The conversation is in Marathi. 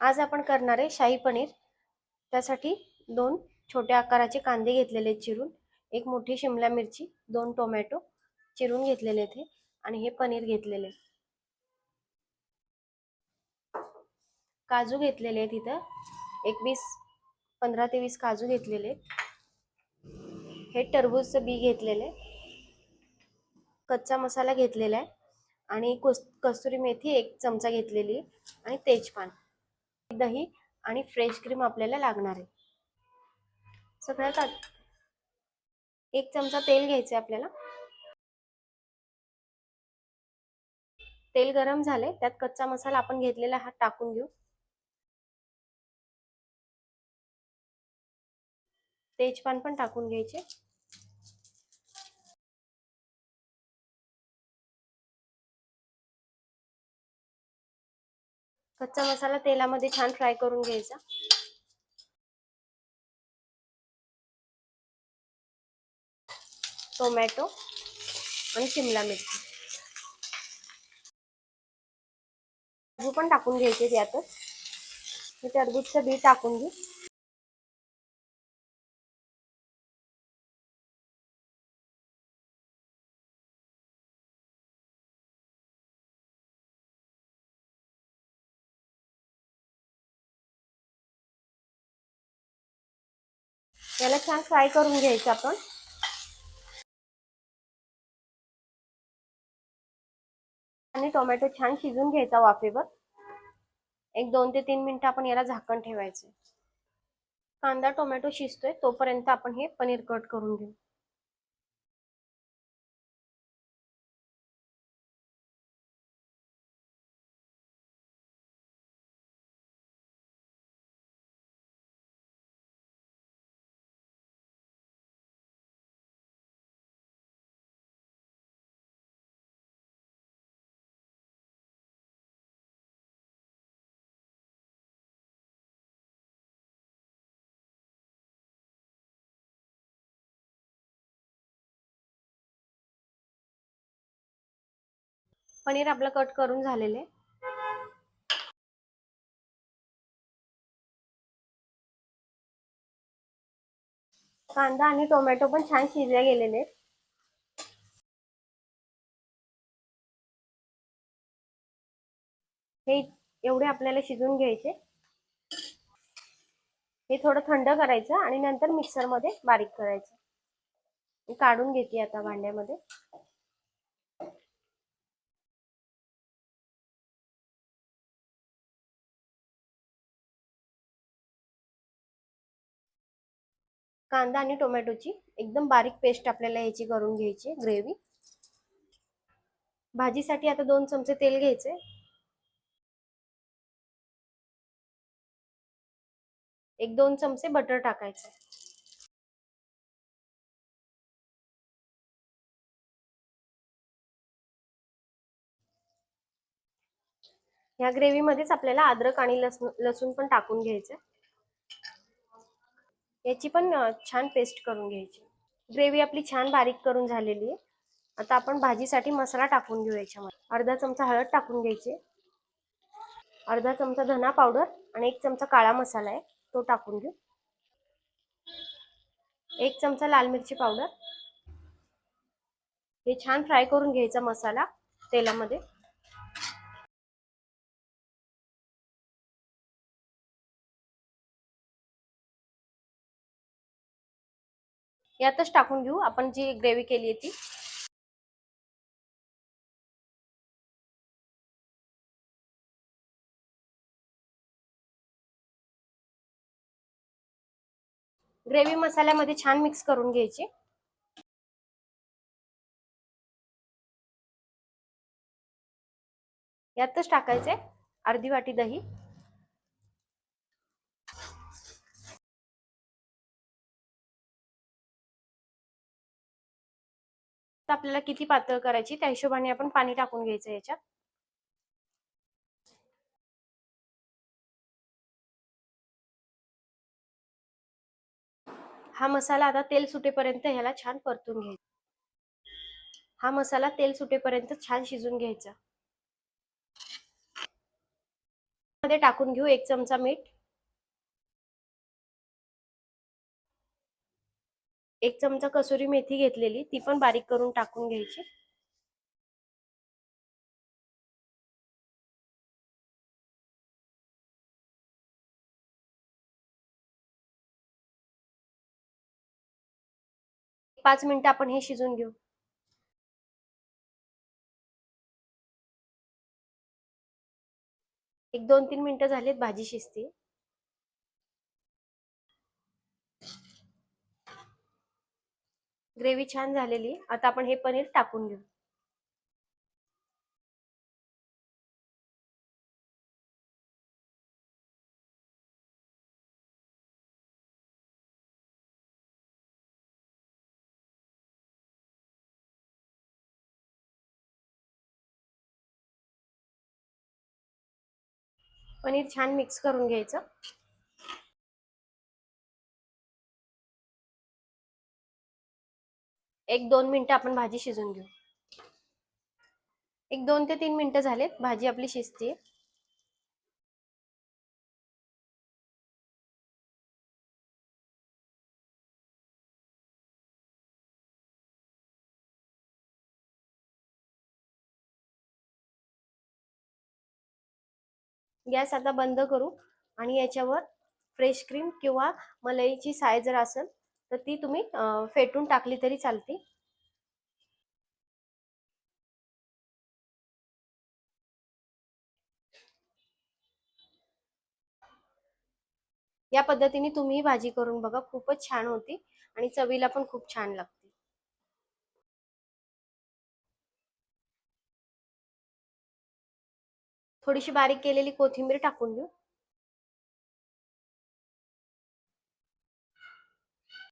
आज आपण करणार आहे शाही पनीर. त्यासाठी 2 छोट्या आकाराचे कांदे घेतलेले चिरून, एक मोठी शिमला मिरची, 2 टोमॅटो चिरून घेतलेले आहेत आणि हे पनीर घेतलेले. काजू घेतलेले आहेत इथं एक 15 ते 20 काजू घेतलेले. हे टरबूजचं बी घेतलेले. कच्चा मसाला घेतलेला आहे आणि कस्तुरी मेथी 1 चमचा घेतलेली आणि तेजपान, दही आणि फ्रेश क्रीम आपल्याला लागणार आहे. सगळ्यात 1 चमचा तेल घ्यायचे आपल्याला. तेल गरम झाले, त्यात कच्चा मसाला आपण घेतलेला हा टाकून घेऊ. तेजपान पण टाकून घ्यायचे. कच्चा मसाला तेलामध्ये छान फ्राय करून घ्यायचा. टोमॅटो आणि शिमला मिरची, काजू पण टाकून घ्यायचे त्यातच. हे टरबूजचं बी टाकून घेऊ. याला छान फ्राय करून घ्यायचं आपण. आणि टोमॅटो छान शिजून घ्यायचा वाफेवर. एक 2 ते 3 मिनिटं आपण याला झाकण ठेवायचे. कांदा टोमॅटो शिजतोय तोपर्यंत आपण हे पनीर कट करून घेऊ. पनीर आपलं कट करून झालेले. कांदा आणि टोमॅटो पण छान शिजले गेलेले. हे एवढे आपल्याला शिजून घ्यायचे. हे थोडं थंड करायचं आणि नंतर मिक्सर मध्ये बारीक करायचं. मी काढून घेते आता भांड्यामध्ये. कांदा आणि टोमॅटोची एकदम बारीक पेस्ट आपल्याला याची करून घ्यायची ग्रेव्ही. भाजीसाठी आता 2 चमचे तेल घ्यायचे. 1-2 चमचे बटर टाकायचे. या ग्रेव्ही मध्येच आपल्याला अद्रक आणि लसूण पण टाकून घ्यायचे. याची पण छान पेस्ट करून घ्यायची. ग्रेव्ही आपली छान बारीक करून झालेली आहे. आता आपण भाजीसाठी मसाला टाकून घेऊ. याच्यामध्ये अर्धा चमचा हळद टाकून घ्यायची, अर्धा चमचा धना पावडर आणि 1 चमचा काळा मसाला आहे तो टाकून घेऊ. 1 चमचा लाल मिरची पावडर. हे छान फ्राय करून घ्यायचा मसाला तेलामध्ये. यातच टाकून घेऊ आपण जी ग्रेव्ही केली आहे ती. ग्रेव्ही मसाल्यामध्ये छान मिक्स करून घ्यायची. यातच टाकायचे अर्धी वाटी दही. तर आपल्याला किती पातळ करायची त्या हिशोबाने आपण पाणी टाकून घ्यायचं याच्यात. हा मसाला आता तेल सुटेपर्यंत ह्याला छान परतून घ्यायचा. हा मसाला तेल सुटेपर्यंत छान शिजून घ्यायचा. मध्ये टाकून घेऊ 1 चमचा मीठ, 1 चमचा कसुरी मेथी घेतलेली ती पण बारीक करून टाकून घ्यायची. पाच मिनिटं आपण हे शिजून घेऊ. एक 2-3 मिनिटं झालीत, भाजी शिजते. ग्रेव्ही छान झालेली. आता आपण हे पनीर टाकून घेऊ. पनीर छान मिक्स करून घ्यायचं. एक 2 मिनिटं आपण भाजी शिजून घेऊ. एक 2 ते 3 मिनिटं झालेत, भाजी आपली शिजते. गॅस आता बंद करू आणि याच्यावर फ्रेश क्रीम किंवा मलईची साय जर असेल तर ती तुम्ही फेटून टाकली तरी चालते. या पद्धतीने तुम्ही भाजी करून बघा, खूपच छान होती आणि चवीला पण खूप छान लागते. थोडीशी बारीक केलेली कोथिंबीर टाकून घेऊ.